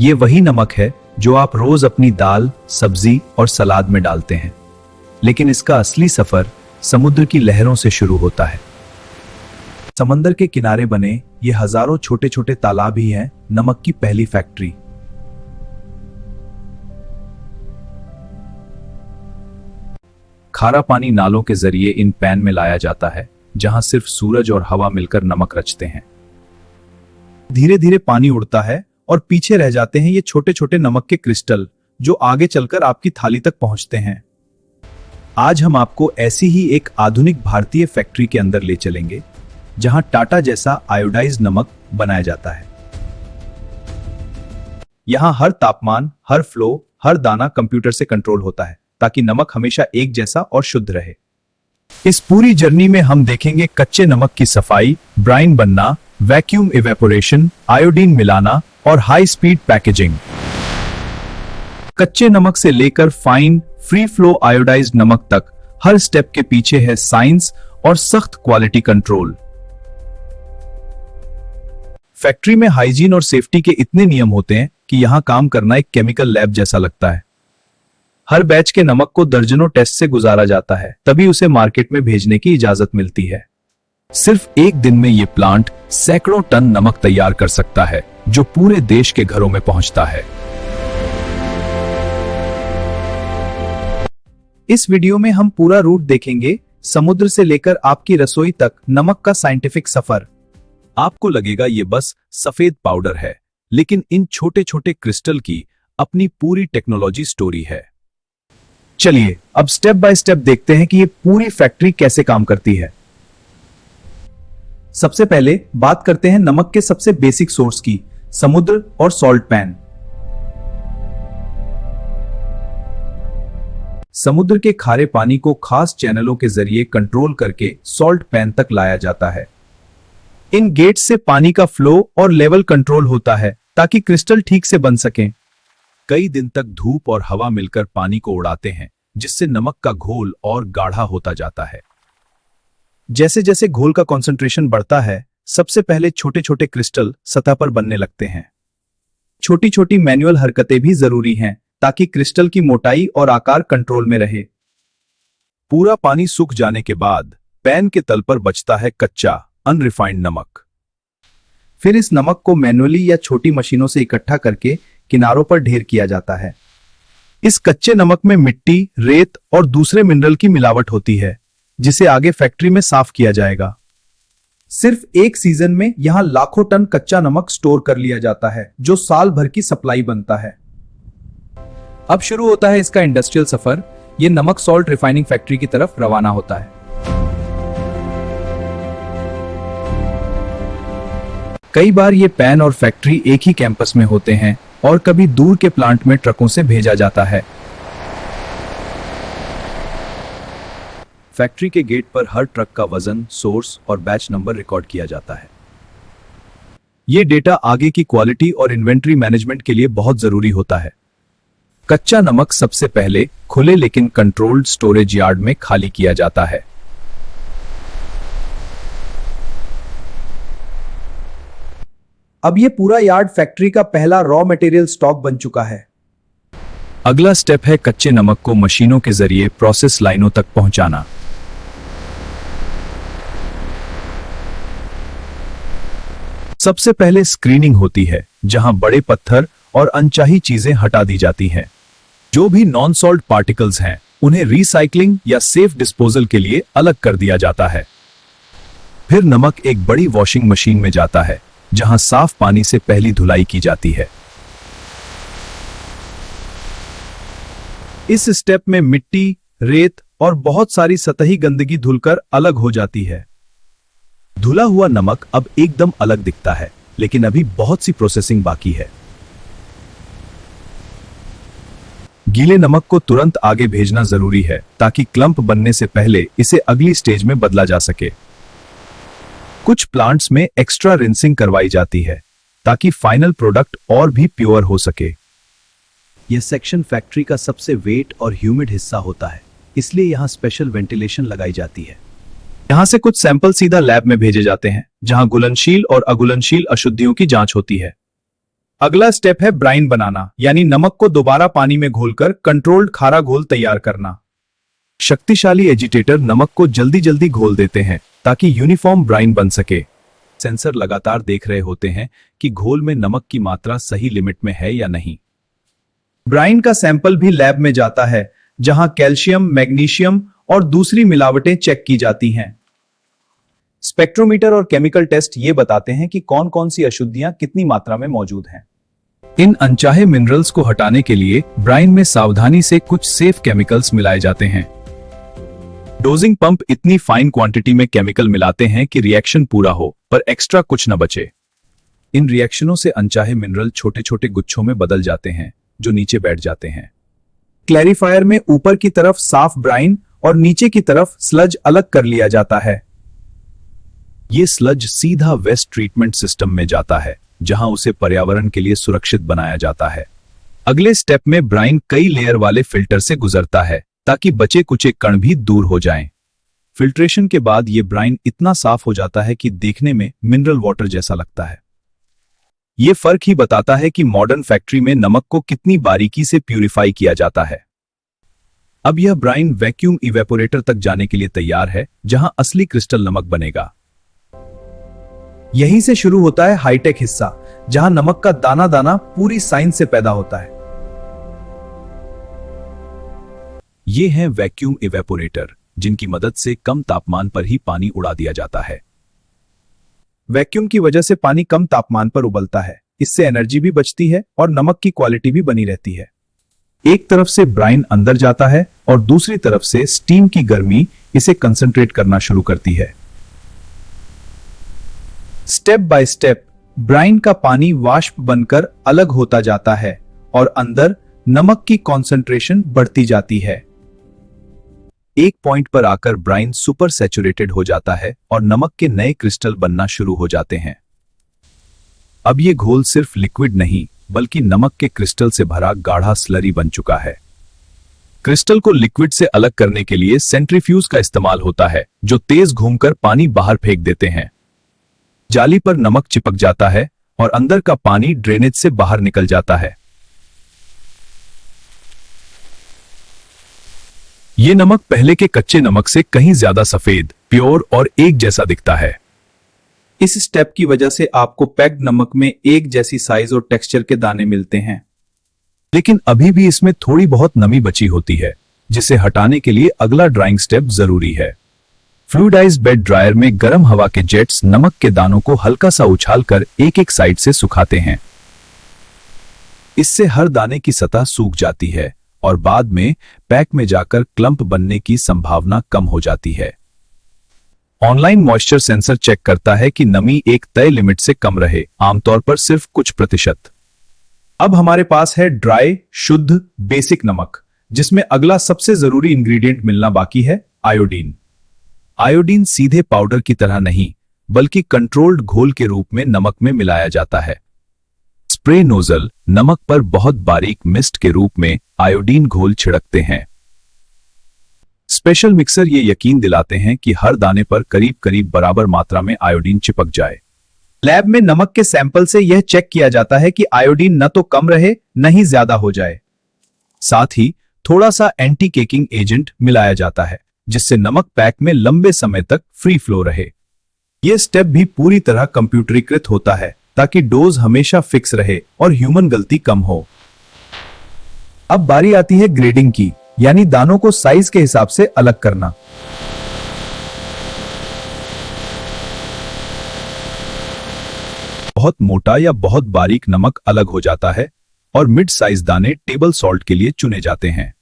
ये वही नमक है जो आप रोज अपनी दाल, सब्जी और सलाद में डालते हैं, लेकिन इसका असली सफर समुद्र की लहरों से शुरू होता है। समंदर के किनारे बने ये हजारों छोटे छोटे तालाब ही हैं नमक की पहली फैक्ट्री। खारा पानी नालों के जरिए इन पैन में लाया जाता है, जहां सिर्फ सूरज और हवा मिलकर नमक रचते हैं। धीरे धीरे पानी उड़ता है और पीछे रह जाते हैं ये छोटे छोटे नमक के क्रिस्टल, जो आगे चलकर आपकी थाली तक पहुंचते हैं। आज हम आपको ऐसी ही एक आधुनिक भारतीय फैक्ट्री के अंदर ले चलेंगे, जहां टाटा जैसा आयोडाइज्ड नमक बनाया जाता है। यहां हर तापमान, हर फ्लो, हर दाना कंप्यूटर से कंट्रोल होता है, ताकि नमक हमेशा एक जैसा और शुद्ध रहे। इस पूरी जर्नी में हम देखेंगे कच्चे नमक की सफाई, ब्राइन बनना, वैक्यूम इवेपोरेशन, आयोडीन मिलाना और हाई स्पीड पैकेजिंग। कच्चे नमक से लेकर फाइन फ्री फ्लो आयोडाइज्ड नमक तक हर स्टेप के पीछे है साइंस और सख्त क्वालिटी कंट्रोल। फैक्ट्री में हाइजीन और सेफ्टी के इतने नियम होते हैं कि यहां काम करना एक केमिकल लैब जैसा लगता है। हर बैच के नमक को दर्जनों टेस्ट से गुजारा जाता है, तभी उसे मार्केट में भेजने की इजाजत मिलती है। सिर्फ एक दिन में यह प्लांट सैकड़ों टन नमक तैयार कर सकता है, जो पूरे देश के घरों में पहुंचता है। इस वीडियो में हम पूरा रूट देखेंगे, समुद्र से लेकर आपकी रसोई तक नमक का साइंटिफिक सफर। आपको लगेगा ये बस सफेद पाउडर है, लेकिन इन छोटे छोटे क्रिस्टल की अपनी पूरी टेक्नोलॉजी स्टोरी है। चलिए अब स्टेप बाय स्टेप देखते हैं कि ये पूरी फैक्ट्री कैसे काम करती है। सबसे पहले बात करते हैं नमक के सबसे बेसिक सोर्स की, समुद्र और सॉल्ट पैन। समुद्र के खारे पानी को खास चैनलों के जरिए कंट्रोल करके सॉल्ट पैन तक लाया जाता है। इन गेट से पानी का फ्लो और लेवल कंट्रोल होता है, ताकि क्रिस्टल ठीक से बन सकें। कई दिन तक धूप और हवा मिलकर पानी को उड़ाते हैं, जिससे नमक का घोल और गाढ़ा होता जाता है। जैसे जैसे घोल का कंसंट्रेशन बढ़ता है, सबसे पहले छोटे छोटे क्रिस्टल सतह पर बनने लगते हैं। छोटी छोटी मैनुअल हरकतें भी जरूरी हैं, ताकि क्रिस्टल की मोटाई और आकार कंट्रोल में रहे। पूरा पानी सूख जाने के बाद पैन के तल पर बचता है कच्चा अनरिफाइंड नमक। फिर इस नमक को मैनुअली या छोटी मशीनों से इकट्ठा करके किनारों पर ढेर किया जाता है। इस कच्चे नमक में मिट्टी, रेत और दूसरे मिनरल की मिलावट होती है, जिसे आगे फैक्ट्री में साफ किया जाएगा। सिर्फ एक सीजन में यहां लाखों टन कच्चा नमक स्टोर कर लिया जाता है, जो साल भर की सप्लाई बनता है। अब शुरू होता है इसका इंडस्ट्रियल सफर। यह नमक सॉल्ट रिफाइनिंग फैक्ट्री की तरफ रवाना होता है। कई बार ये पैन और फैक्ट्री एक ही कैंपस में होते हैं, और कभी दूर के प्लांट में ट्रकों से भेजा जाता है। फैक्ट्री के गेट पर हर ट्रक का वजन, सोर्स और बैच नंबर रिकॉर्ड किया जाता है। यह डेटा आगे की क्वालिटी और इन्वेंट्री मैनेजमेंट के लिए बहुत जरूरी होता है। कच्चा नमक सबसे पहले खुले लेकिन कंट्रोल्ड स्टोरेज यार्ड में खाली किया जाता है। अब यह पूरा यार्ड फैक्ट्री का पहला रॉ मटेरियल स्टॉक बन चुका है। अगला स्टेप है कच्चे नमक को मशीनों के जरिए प्रोसेस लाइनों तक पहुंचाना। सबसे पहले स्क्रीनिंग होती है, जहां बड़े पत्थर और अनचाही चीजें हटा दी जाती हैं। जो भी नॉन सॉल्ट पार्टिकल्स हैं, उन्हें रिसाइकलिंग या सेफ डिस्पोजल के लिए अलग कर दिया जाता है। फिर नमक एक बड़ी वॉशिंग मशीन में जाता है, जहां साफ पानी से पहली धुलाई की जाती है। इस स्टेप में मिट्टी, रेत और बहुत सारी सतही गंदगी धुलकर अलग हो जाती है। धुला हुआ नमक अब एकदम अलग दिखता है, लेकिन अभी बहुत सी प्रोसेसिंग बाकी है। गीले नमक को तुरंत आगे भेजना जरूरी है, ताकि क्लंप बनने से पहले इसे अगली स्टेज में बदला जा सके। कुछ प्लांट्स में एक्स्ट्रा रिंसिंग करवाई जाती है, ताकि फाइनल प्रोडक्ट और भी प्योर हो सके। यह सेक्शन फैक्ट्री का सबसे वेट और ह्यूमिड हिस्सा होता है, इसलिए यहां स्पेशल वेंटिलेशन लगाई जाती है। यहां से कुछ सैंपल सीधा लैब में भेजे जाते हैं, जहां घुलनशील और अघुलनशील अशुद्धियों की जांच होती है। अगला स्टेप है ब्राइन बनाना, यानी नमक को दोबारा पानी में घोलकर कंट्रोल्ड खारा घोल तैयार करना। शक्तिशाली एजिटेटर नमक को जल्दी जल्दी घोल देते हैं ताकि यूनिफॉर्म ब्राइन बन सके। सेंसर लगातार देख रहे होते हैं कि घोल में नमक की मात्रा सही लिमिट में है या नहीं। ब्राइन का सैंपल भी लैब में जाता है, जहां कैल्शियम, मैग्नीशियम और दूसरी मिलावटें चेक की जाती हैं। स्पेक्ट्रोमीटर और केमिकल टेस्ट ये बताते हैं कि कौन कौन सी अशुद्धियां कितनी मात्रा में मौजूद हैं। इन अनचाहे मिनरल्स को हटाने के लिए ब्राइन में सावधानी से कुछ सेफ केमिकल्स मिलाए जाते हैं। डोजिंग पंप इतनी फाइन क्वांटिटी में केमिकल मिलाते हैं कि रिएक्शन पूरा हो पर एक्स्ट्रा कुछ न बचे। इन रिएक्शनों से अनचाहे मिनरल छोटे छोटे गुच्छों में बदल जाते हैं जो नीचे बैठ जाते हैं। क्लैरिफायर में ऊपर की तरफ साफ ब्राइन और नीचे की तरफ स्लज अलग कर लिया जाता है। यह स्लज सीधा वेस्ट ट्रीटमेंट सिस्टम में जाता है, जहां उसे पर्यावरण के लिए सुरक्षित बनाया जाता है। अगले स्टेप में ब्राइन कई लेयर वाले फिल्टर से गुजरता है ताकि बचे कुचे कण भी दूर हो जाएं। फिल्ट्रेशन के बाद यह ब्राइन इतना साफ हो जाता है कि देखने में मिनरल वाटर जैसा लगता है। यह फर्क ही बताता है कि मॉडर्न फैक्ट्री में नमक को कितनी बारीकी से प्यूरिफाई किया जाता है। अब यह ब्राइन वैक्यूम इवेपोरेटर तक जाने के लिए तैयार है, जहां असली क्रिस्टल नमक बनेगा। यहीं से शुरू होता है हाईटेक हिस्सा, जहां नमक का दाना दाना पूरी साइंस से पैदा होता है। ये हैं वैक्यूम इवेपोरेटर, जिनकी मदद से कम तापमान पर ही पानी उड़ा दिया जाता है। वैक्यूम की वजह से पानी कम तापमान पर उबलता है, इससे एनर्जी भी बचती है और नमक की क्वालिटी भी बनी रहती है। एक तरफ से ब्राइन अंदर जाता है और दूसरी तरफ से स्टीम की गर्मी इसे कंसंट्रेट करना शुरू करती है। स्टेप बाय स्टेप ब्राइन का पानी वाष्प बनकर अलग होता जाता है और अंदर नमक की कंसंट्रेशन बढ़ती जाती है। एक पॉइंट पर आकर ब्राइन सुपर सैचुरेटेड हो जाता है और नमक के नए क्रिस्टल बनना शुरू हो जाते हैं। अब यह घोल सिर्फ लिक्विड नहीं, बल्कि नमक के क्रिस्टल से भरा गाढ़ा स्लरी बन चुका है। क्रिस्टल को लिक्विड से अलग करने के लिए सेंट्रीफ्यूज का इस्तेमाल होता है, जो तेज घूमकर पानी बाहर फेंक देते हैं। जाली पर नमक चिपक जाता है और अंदर का पानी ड्रेनेज से बाहर निकल जाता है। यह नमक पहले के कच्चे नमक से कहीं ज्यादा सफेद, प्योर और एक जैसा दिखता है। इस स्टेप की वजह से आपको पैक्ड नमक में एक जैसी साइज और टेक्सचर के दाने मिलते हैं, लेकिन अभी भी इसमें थोड़ी बहुत नमी बची होती है, जिसे हटाने के लिए अगला ड्राइंग स्टेप जरूरी है। फ्लूइडाइज्ड बेड ड्रायर में गर्म हवा के जेट्स नमक के दानों को हल्का सा उछालकर एक एक साइड से सुखाते हैं। इससे हर दाने की सतह सूख जाती है और बाद में पैक में जाकर क्लंप बनने की संभावना कम हो जाती है। ऑनलाइन मॉइस्चर सेंसर चेक करता है कि नमी एक तय लिमिट से कम रहे, आमतौर पर सिर्फ कुछ प्रतिशत। अब हमारे पास है ड्राई, शुद्ध, बेसिक नमक, जिसमें अगला सबसे जरूरी इंग्रेडिएंट मिलना बाकी है, आयोडीन। आयोडीन सीधे पाउडर की तरह नहीं, बल्कि कंट्रोल्ड घोल के रूप में नमक में मिलाया जाता है। स्प्रे नोजल नमक पर बहुत बारीक मिस्ट के रूप में आयोडीन घोल छिड़कते हैं। स्पेशल मिक्सर ये यकीन दिलाते हैं कि हर दाने पर करीब करीब बराबर मात्रा में आयोडीन चिपक जाए। लैब में नमक के सैंपल से यह चेक किया जाता है कि आयोडीन न तो कम रहे, न ही ज्यादा हो जाए। साथ ही थोड़ा सा एंटी केकिंग एजेंट मिलाया जाता है, जिससे नमक पैक में लंबे समय तक फ्री फ्लो रहे। यह स्टेप भी पूरी तरह कंप्यूटरीकृत होता है ताकि डोज हमेशा फिक्स रहे और ह्यूमन गलती कम हो। अब बारी आती है ग्रेडिंग की, यानी दानों को साइज के हिसाब से अलग करना। बहुत मोटा या बहुत बारीक नमक अलग हो जाता है और मिड साइज दाने टेबल सॉल्ट के लिए चुने जाते हैं।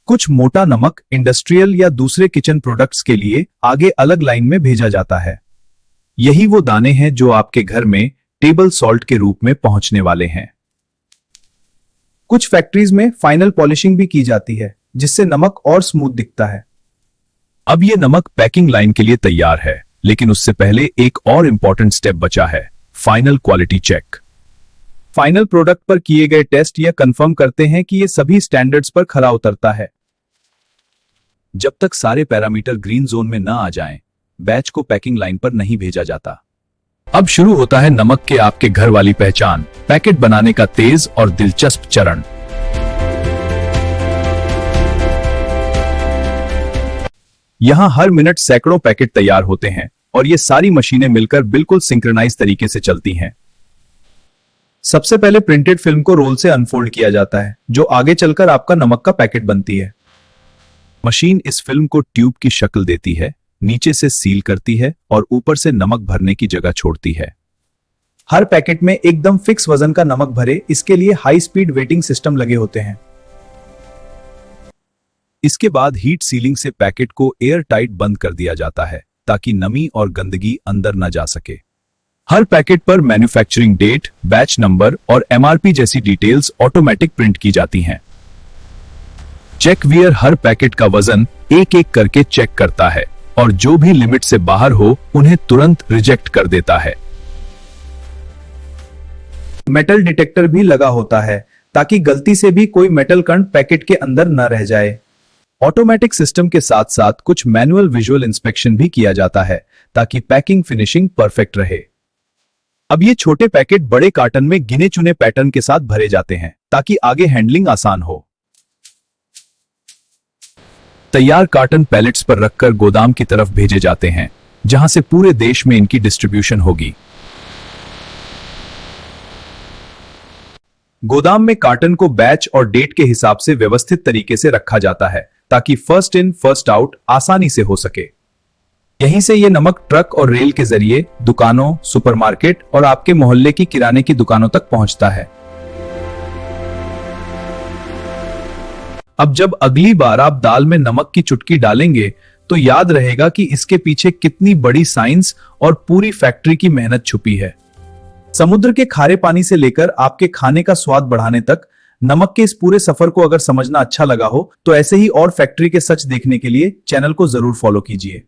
कुछ मोटा नमक इंडस्ट्रियल या दूसरे किचन प्रोडक्ट्स के लिए आगे अलग लाइन में भेजा जाता है। यही वो दाने हैं जो आपके घर में टेबल सॉल्ट के रूप में पहुंचने वाले हैं। कुछ फैक्ट्रीज में फाइनल पॉलिशिंग भी की जाती है, जिससे नमक और स्मूथ दिखता है। अब यह नमक पैकिंग लाइन के लिए तैयार है, लेकिन उससे पहले एक और इंपॉर्टेंट स्टेप बचा है, final quality check. Final product पर किए गए टेस्ट यह कंफर्म करते हैं कि यह सभी स्टैंडर्ड्स पर खरा उतरता है। जब तक सारे पैरामीटर ग्रीन जोन में न आ जाएं, बैच को पैकिंग लाइन पर नहीं भेजा जाता। अब शुरू होता है नमक के आपके घर वाली पहचान, पैकेट बनाने का तेज और दिलचस्प चरण। यहां हर मिनट सैकड़ों पैकेट तैयार होते हैं और ये सारी मशीनें मिलकर बिल्कुल सिंक्रोनाइज तरीके से चलती हैं। सबसे पहले प्रिंटेड फिल्म को रोल से अनफोल्ड किया जाता है, जो आगे चलकर आपका नमक का पैकेट बनती है। मशीन इस फिल्म को ट्यूब की शक्ल देती है, नीचे से सील करती है और ऊपर से नमक भरने की जगह छोड़ती है। हर पैकेट में एकदम फिक्स वजन का नमक भरे, इसके लिए हाई स्पीड वेटिंग सिस्टम लगे होते हैं। इसके बाद हीट सीलिंग से पैकेट को एयर टाइट बंद कर दिया जाता है ताकि नमी और गंदगी अंदर न जा सके। हर पैकेट पर मैन्युफैक्चरिंग डेट, बैच नंबर और एमआरपी जैसी डिटेल्स ऑटोमेटिक प्रिंट की जाती हैं। चेकवियर हर पैकेट का वजन एक एक करके चेक करता है और जो भी लिमिट से बाहर हो उन्हें तुरंत रिजेक्ट कर देता है। मेटल डिटेक्टर भी लगा होता है ताकि गलती से भी कोई मेटल कण पैकेट के अंदर न रह जाए। ऑटोमेटिक सिस्टम के साथ साथ कुछ मैनुअल विजुअल इंस्पेक्शन भी किया जाता है ताकि पैकिंग फिनिशिंग परफेक्ट रहे। अब ये छोटे पैकेट बड़े कार्टन में गिने चुने पैटर्न के साथ भरे जाते हैं ताकि आगे हैंडलिंग आसान हो। तैयार कार्टन पैलेट्स पर रखकर गोदाम की तरफ भेजे जाते हैं, जहां से पूरे देश में इनकी डिस्ट्रीब्यूशन होगी। गोदाम में कार्टन को बैच और डेट के हिसाब से व्यवस्थित तरीके से रखा जाता है ताकि फर्स्ट इन फर्स्ट आउट आसानी से हो सके। यहीं से ये नमक ट्रक और रेल के जरिए दुकानों, सुपरमार्केट और आपके मोहल्ले की किराने की दुकानों तक पहुंचता है। अब जब अगली बार आप दाल में नमक की चुटकी डालेंगे तो याद रहेगा कि इसके पीछे कितनी बड़ी साइंस और पूरी फैक्ट्री की मेहनत छुपी है। समुद्र के खारे पानी से लेकर आपके खाने का स्वाद बढ़ाने तक नमक के इस पूरे सफर को अगर समझना अच्छा लगा हो तो ऐसे ही और फैक्ट्री के सच देखने के लिए चैनल को जरूर फॉलो कीजिए।